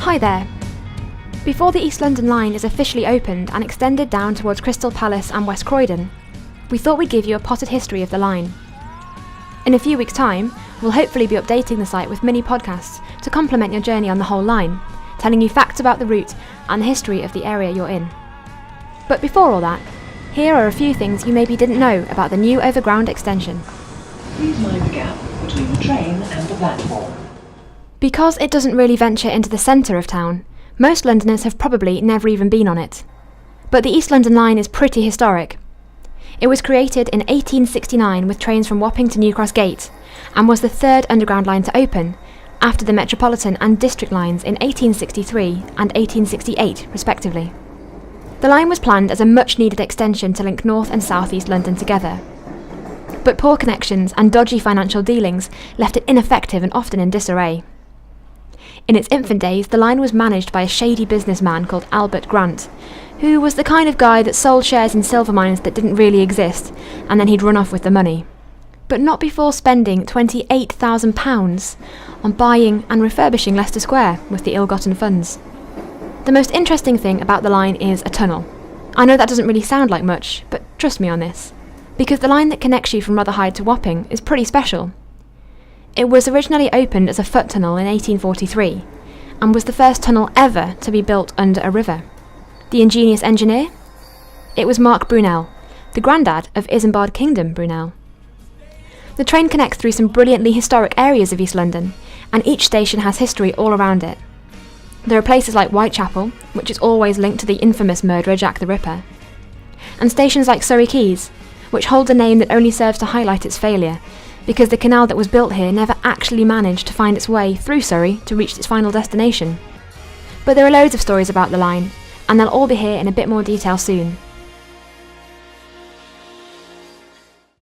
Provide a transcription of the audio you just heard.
Hi there. Before the East London line is officially opened and extended down towards Crystal Palace and West Croydon, we thought we'd give you a potted history of the line. In a few weeks' time, we'll hopefully be updating the site with mini podcasts to complement your journey on the whole line, telling you facts about the route and the history of the area you're in. But before all that, here are a few things you maybe didn't know about the new overground extension. Please mind the gap between the train and the platform. Because it doesn't really venture into the centre of town, most Londoners have probably never even been on it. But the East London line is pretty historic. It was created in 1869 with trains from Wapping to New Cross Gate, and was the third underground line to open, after the Metropolitan and District lines in 1863 and 1868 respectively. The line was planned as a much-needed extension to link North and South East London together. But poor connections and dodgy financial dealings left it ineffective and often in disarray. In its infant days, the line was managed by a shady businessman called Albert Grant, who was the kind of guy that sold shares in silver mines that didn't really exist, and then he'd run off with the money. But not before spending £28,000 on buying and refurbishing Leicester Square with the ill-gotten funds. The most interesting thing about the line is a tunnel. I know that doesn't really sound like much, but trust me on this, because the line that connects you from Rotherhithe to Wapping is pretty special. It was originally opened as a foot tunnel in 1843, and was the first tunnel ever to be built under a river. The ingenious engineer? It was Mark Brunel, the grandad of Isambard Kingdom Brunel. The train connects through some brilliantly historic areas of East London, and each station has history all around it. There are places like Whitechapel, which is always linked to the infamous murderer Jack the Ripper, and stations like Surrey Quays, which hold a name that only serves to highlight its failure, because the canal that was built here never actually managed to find its way through Surrey to reach its final destination. But there are loads of stories about the line, and they'll all be here in a bit more detail soon.